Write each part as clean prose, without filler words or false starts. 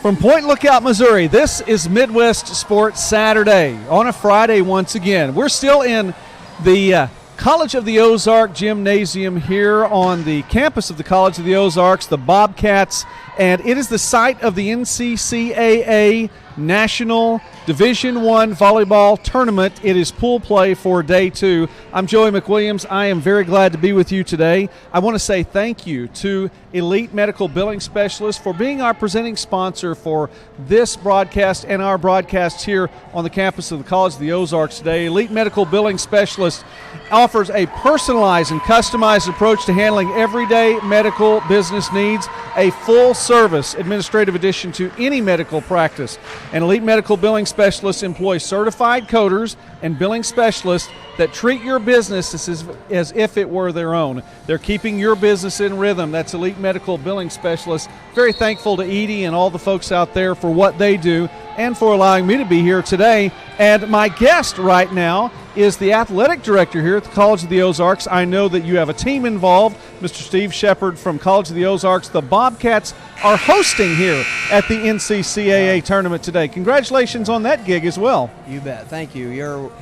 From Point Lookout, Missouri, this is Midwest Sports Saturday on a Friday once again. We're still in the College of the Ozark Gymnasium here on the campus of the College of the Ozarks, the Bobcats, and it is the site of the NCCAA National Division I Volleyball Tournament. It is pool play for day 2. I'm Joey McWilliams. I am very glad to be with you today. I want to say thank you to Elite Medical Billing Specialists for being our presenting sponsor for this broadcast and our broadcasts here on the campus of the College of the Ozarks today. Elite Medical Billing Specialist offers a personalized and customized approach to handling everyday medical business needs, a full-service administrative addition to any medical practice. And Elite Medical Billing Specialists employ certified coders and billing specialists that treat your business as if it were their own. They're keeping your business in rhythm. That's Elite Medical Billing Specialists. Very thankful to Edie and all the folks out there for what they do and for allowing me to be here today. And my guest right now is the athletic director here at the College of the Ozarks. I know that you have a team involved, Mr. Steve Shepard from College of the Ozarks. The Bobcats are hosting here at the NCCAA tournament today. Congratulations on that gig as well. You bet. Thank you. You're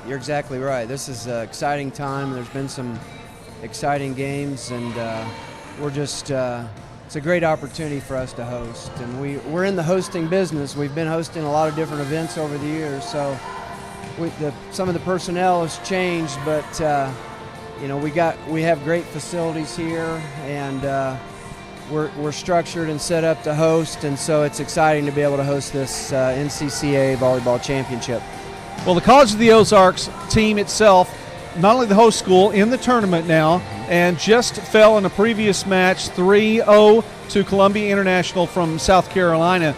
exactly right. This is an exciting time. There's been some exciting games, and we're just it's a great opportunity for us to host. And we're in the hosting business. We've been hosting a lot of different events over the years, so some of the personnel has changed, but we have great facilities here, and we're structured and set up to host, and so it's exciting to be able to host this NCCAA Volleyball Championship. Well, the College of the Ozarks team itself, not only the host school in the tournament now, and just fell in a previous match 3-0 to Columbia International from South Carolina.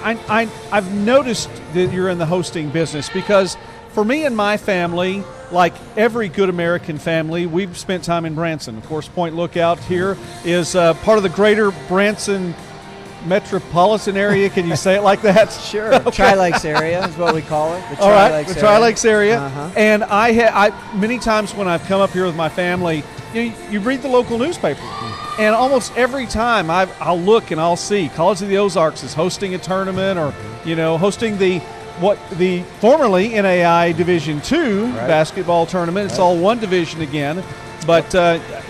I've noticed that you're in the hosting business because for me and my family, like every good American family, we've spent time in Branson. Of course, Point Lookout here is part of the greater Branson metropolitan area. Can you say it like that? Sure. Okay. Tri-Lakes area is what we call it. All right, the Tri-Lakes area. And I many times when I've come up here with my family, you read the local newspaper. And almost every time I'll look and I'll see College of the Ozarks is hosting a tournament or, hosting the formerly NAI Division II basketball tournament. It's all one division again. But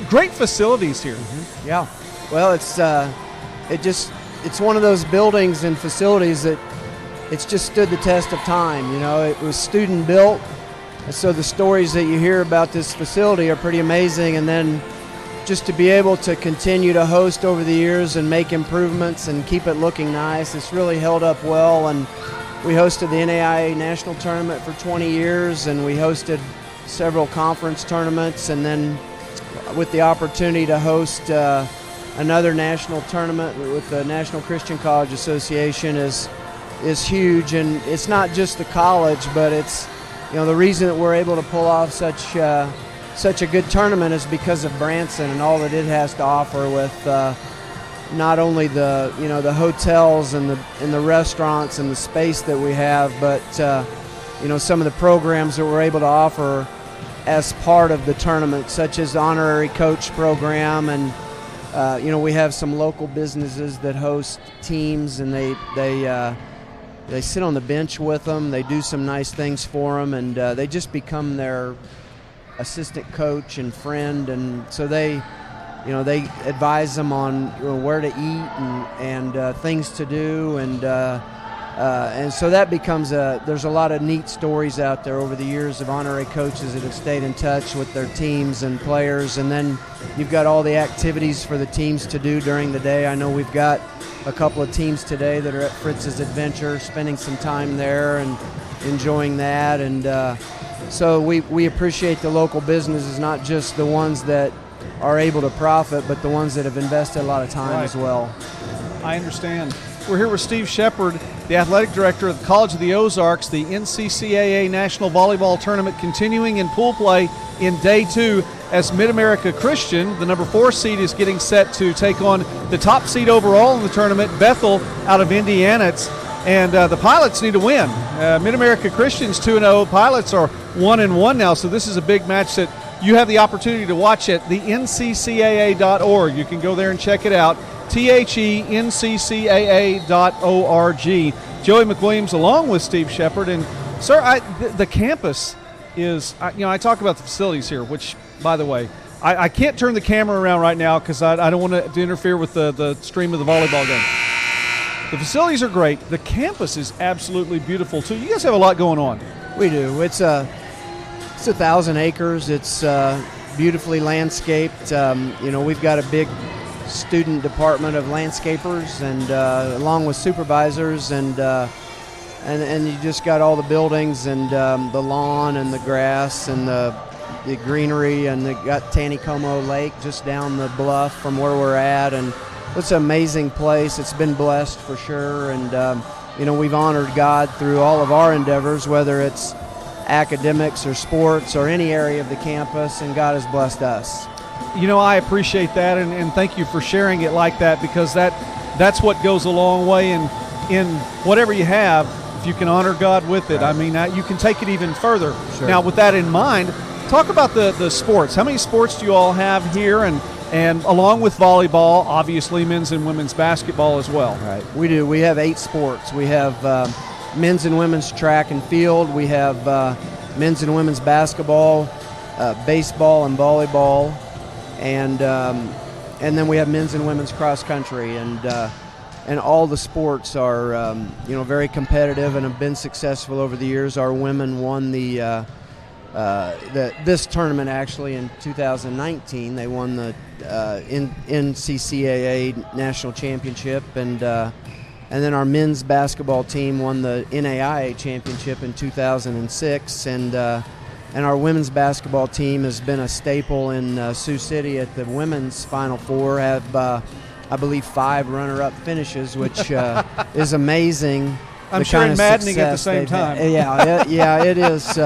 great facilities here. Mm-hmm. Yeah. Well, it's one of those buildings and facilities that it's just stood the test of time. It was student built. And so the stories that you hear about this facility are pretty amazing. And then just to be able to continue to host over the years and make improvements and keep it looking nice, it's really held up well. And we hosted the NAIA National Tournament for 20 years, and we hosted several conference tournaments, and then with the opportunity to host another national tournament with the National Christian College Association is huge. And it's not just the college, but it's the reason that we're able to pull off such a good tournament is because of Branson and all that it has to offer with not only the hotels and the restaurants and the space that we have, but some of the programs that we're able to offer as part of the tournament, such as the honorary coach program, and we have some local businesses that host teams, and they sit on the bench with them. They do some nice things for them, and they just become their assistant coach and friend, and so they advise them on where to eat and things to do, and so that becomes there's a lot of neat stories out there over the years of honorary coaches that have stayed in touch with their teams and players. And then you've got all the activities for the teams to do during the day. I know we've got a couple of teams today that are at Fritz's Adventure, spending some time there and enjoying that. And so we appreciate the local businesses, not just the ones that are able to profit, but the ones that have invested a lot of time as well. I understand. We're here with Steve Shepard, the athletic director of the College of the Ozarks. The NCCAA National Volleyball Tournament continuing in pool play in day 2 as Mid-America Christian, the number 4 seed, is getting set to take on the top seed overall in the tournament, Bethel out of Indiana. And the Pilots need to win. Mid-America Christian's 2-0. Pilots are 1-1 now, so this is a big match that you have the opportunity to watch at the NCCAA.org. You can go there and check it out. THENCCAA.org. Joey McWilliams along with Steve Shepard. And, sir, the campus is, I talk about the facilities here, which, by the way, I can't turn the camera around right now because I don't want to interfere with the stream of the volleyball game. The facilities are great. The campus is absolutely beautiful, too. You guys have a lot going on. We do. It's 1,000 acres. It's beautifully landscaped. We've got a big student department of landscapers, and along with supervisors, and you just got all the buildings and the lawn and the grass and the greenery, and they got Taneycomo Lake just down the bluff from where we're at, and it's an amazing place. It's been blessed for sure, and we've honored God through all of our endeavors, whether it's academics or sports or any area of the campus, and God has blessed us. I appreciate that, and thank you for sharing it like that, because that's what goes a long way in whatever you have. If you can honor God with it, right. You can take it even further. Sure. Now, with that in mind, talk about the sports. How many sports do you all have here? And along with volleyball, obviously men's and women's basketball as well. Right. We do. We have 8 sports. We have men's and women's track and field. We have men's and women's basketball, baseball and volleyball, and then we have men's and women's cross country. And all the sports are very competitive and have been successful over the years. Our women won this tournament actually in 2019. They won the NCCAA national championship, and then our men's basketball team won the NAIA championship in 2006, and our women's basketball team has been a staple in Sioux City at the women's Final Four. Have I believe 5 runner-up finishes, which is amazing. I'm sure and maddening at the same time. Yeah, it is.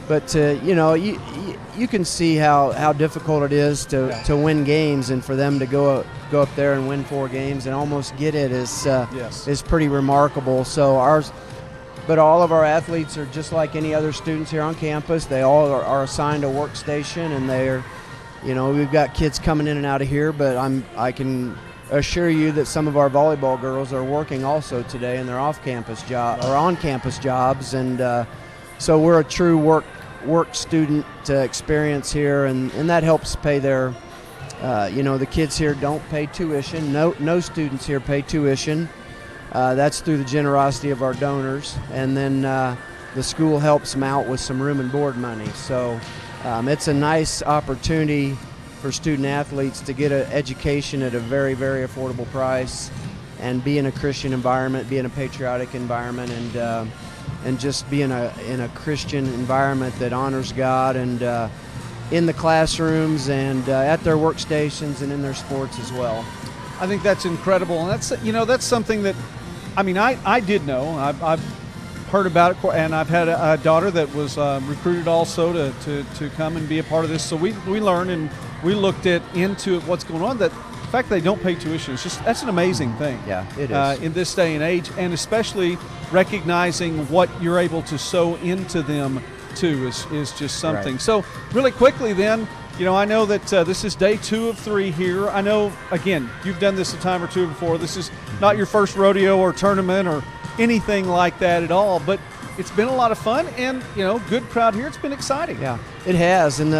But you can see how difficult it is to win games, and for them to go up there and win 4 games and almost get it is pretty remarkable. So all of our athletes are just like any other students here on campus. They all are assigned a workstation, and they're, we've got kids coming in and out of here, but I can assure you that some of our volleyball girls are working also today in their off-campus job or on-campus jobs, and so we're a true work student experience here, and that helps pay their, the kids here don't pay tuition. No students here pay tuition. That's through the generosity of our donors, and then the school helps them out with some room and board money. So it's a nice opportunity for student athletes to get an education at a very, very affordable price, and be in a Christian environment, be in a patriotic environment, and just be in a Christian environment that honors God, and in the classrooms and at their workstations and in their sports as well. I think that's incredible, and that's something that I did know. I've heard about it, and I've had a daughter that was recruited also to come and be a part of this. So we learned, and we looked into what's going on. That the fact they don't pay tuition is that's an amazing thing. Yeah, it is in this day and age, and especially recognizing what you're able to sow into them too is just something. Right. So really quickly then, I know that this is day 2 of 3 here. I know, again, you've done this a time or two before. This is not your first rodeo or tournament or anything like that at all, but it's been a lot of fun, and good crowd here. It's been exciting. Yeah, it has, and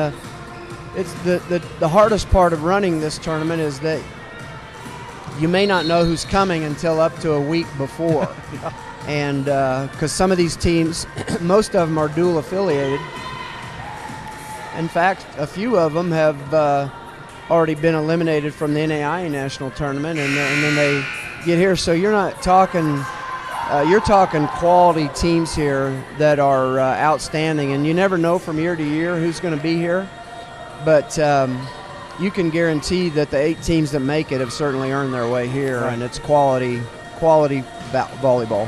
it's the hardest part of running this tournament is that you may not know who's coming until up to a week before. Yeah. And because some of these teams, most of them are dual affiliated. In fact, a few of them have already been eliminated from the NAIA national tournament, and then they get here. So you're not talking. You're talking quality teams here that are outstanding, and you never know from year to year who's going to be here. But you can guarantee that the 8 teams that make it have certainly earned their way here, right. And it's quality volleyball.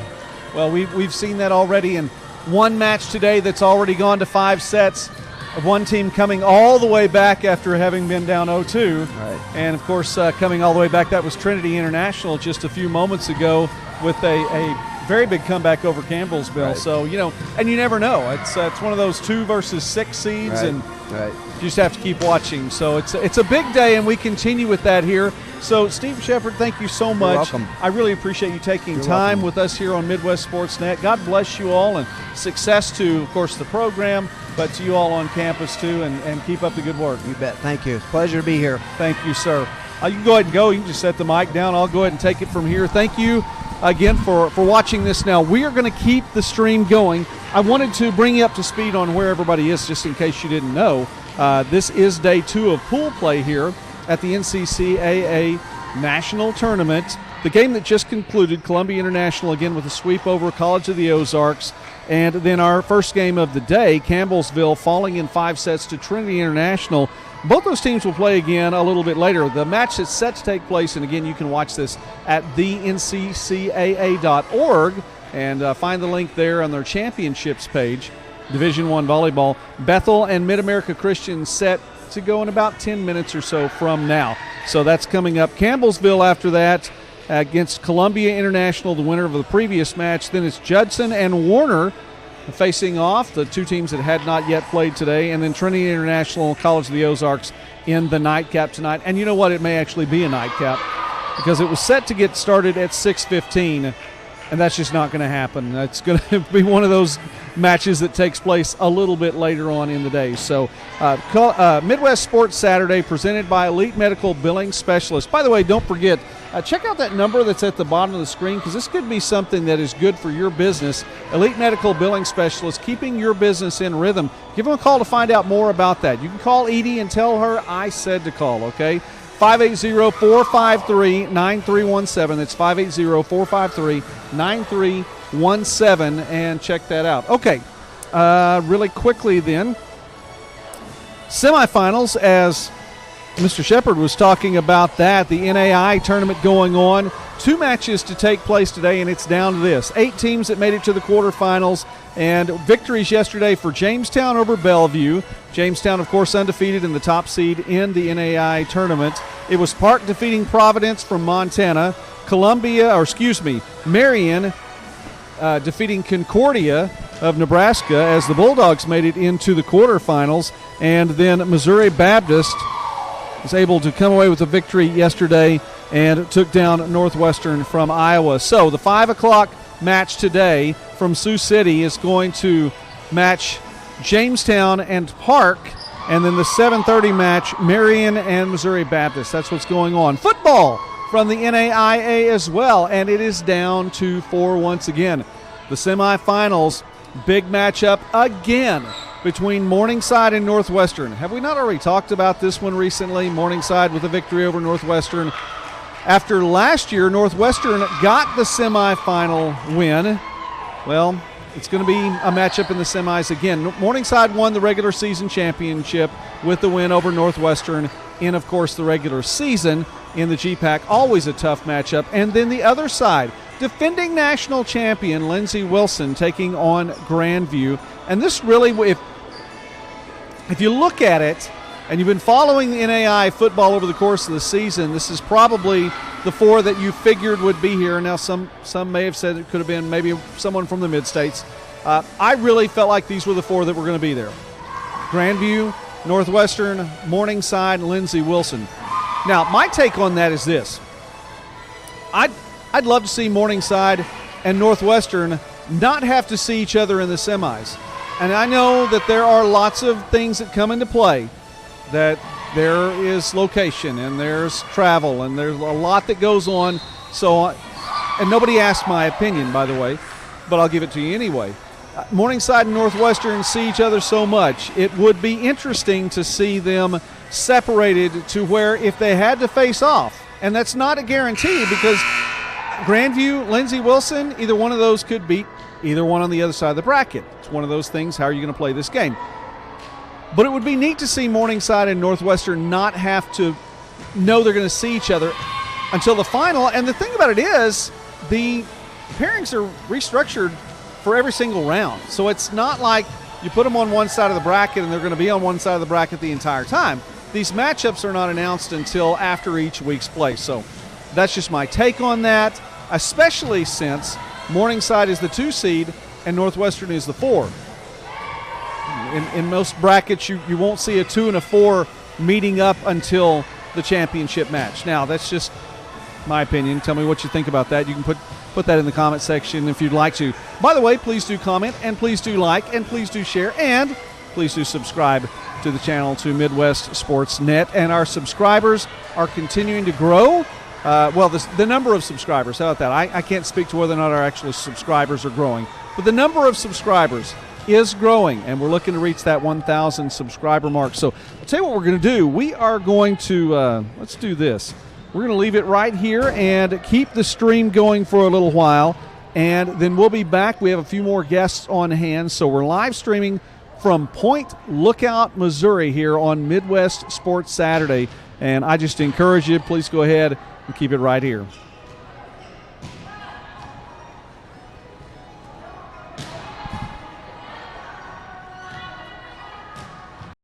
Well, we've seen that already in one match today that's already gone to 5 sets. Of one team coming all the way back after having been down 0-2. Right. And, of course, coming all the way back, that was Trinity International just a few moments ago with a very big comeback over Campbellsville. Right. So, and you never know. It's one of those 2 versus 6 seeds, Right. and Right. you just have to keep watching. So it's a big day, and we continue with that here. So, Steve Shepard, thank you so much. You're welcome. I really appreciate you taking You're time welcome. with us here on Midwest Sportsnet. God bless you all, and success to, of course, the program, but to you all on campus, too, and keep up the good work. You bet. Thank you. It's a pleasure to be here. Thank you, sir. You can go ahead and go. You can just set the mic down. I'll go ahead and take it from here. Thank you again for watching this. Now, we are going to keep the stream going. I wanted to bring you up to speed on where everybody is, just in case you didn't know. This is day 2 of pool play here at the NCCAA National Tournament. The game that just concluded, Columbia International again with a sweep over College of the Ozarks. And then our first game of the day, Campbellsville falling in 5 sets to Trinity International. Both those teams will play again a little bit later. The match is set to take place, and again, you can watch this at theNCCAA.org and find the link there on their championships page. Division I volleyball. Bethel and Mid-America Christian set to go in about 10 minutes or so from now. So that's coming up. Campbellsville after that against Columbia International, the winner of the previous match. Then it's Judson and Warner facing off, the 2 teams that had not yet played today, and then Trinity International and College of the Ozarks in the nightcap tonight. And you know what? It may actually be a nightcap because it was set to get started at 6:15, and that's just not going to happen. That's going to be one of those matches that takes place a little bit later on in the day. So Midwest Sports Saturday presented by Elite Medical Billing Specialist. By the way, don't forget, check out that number that's at the bottom of the screen, because this could be something that is good for your business. Elite Medical Billing Specialist, keeping your business in rhythm. Give them a call to find out more about that. You can call Edie and tell her I said to call, okay? 580-453-9317. That's 580-453-9317, and check that out. Okay, really quickly then, semifinals, as Mr. Shepard was talking about that, the NAI tournament going on. 2 matches to take place today, and it's down to this. 8 teams that made it to the quarterfinals, and victories yesterday for Jamestown over Bellevue. Jamestown, of course, undefeated in the top seed in the NAI tournament. It was Park defeating Providence from Montana. Marion defeating Concordia of Nebraska as the Bulldogs made it into the quarterfinals. And then Missouri Baptist was able to come away with a victory yesterday and took down Northwestern from Iowa. So the 5 o'clock match today from Sioux City is going to match Jamestown and Park, and then the 7:30 match, Marion and Missouri Baptist. That's what's going on. Football from the NAIA as well, and it is down to 4 once again. The semifinals, big matchup again between Morningside and Northwestern. Have we not already talked about this one recently? Morningside with a victory over Northwestern. After last year, Northwestern got the semifinal win. Well, it's going to be a matchup in the semis again. Morningside won the regular season championship with the win over Northwestern in, of course, the regular season in the GPAC. Always a tough matchup. And then the other side, defending national champion Lindsey Wilson taking on Grandview. And this really, if you look at it, and you've been following the NAI football over the course of the season, this is probably the 4 that you figured would be here. Now, some may have said it could have been maybe someone from the mid-states. I really felt like these were the 4 that were going to be there. Grandview, Northwestern, Morningside, and Lindsey Wilson. Now, my take on that is this. I'd love to see Morningside and Northwestern not have to see each other in the semis. And I know that there are lots of things that come into play, that there is location and there's travel and there's a lot that goes on. So, and nobody asked my opinion, by the way, but I'll give it to you anyway. Morningside and Northwestern see each other so much. It would be interesting to see them separated to where if they had to face off, and that's not a guarantee because Grandview, Lindsey Wilson, either one of those could beat either one on the other side of the bracket. It's one of those things. How are you going to play this game? But it would be neat to see Morningside and Northwestern not have to know they're going to see each other until the final. And the thing about it is the pairings are restructured for every single round. So it's not like you put them on one side of the bracket and they're going to be on one side of the bracket the entire time. These matchups are not announced until after each week's play. So that's just my take on that, especially since Morningside is the 2 seed, and Northwestern is the 4. In most brackets, you won't see a 2 and a 4 meeting up until the championship match. Now, that's just my opinion. Tell me what you think about that. You can put that in the comment section if you'd like to. By the way, please do comment, and please do like, and please do share, and please do subscribe to the channel, to Midwest Sports Net. And our subscribers are continuing to grow. The number of subscribers, how about that? I can't speak to whether or not our actual subscribers are growing, but the number of subscribers is growing, and we're looking to reach that 1,000 subscriber mark. So I'll tell you what we're going to do. We are going to, let's do this. We're going to leave it right here and keep the stream going for a little while, and then we'll be back. We have a few more guests on hand, so we're live streaming from Point Lookout, Missouri here on Midwest Sports Saturday, and I just encourage you, please go ahead and keep it right here.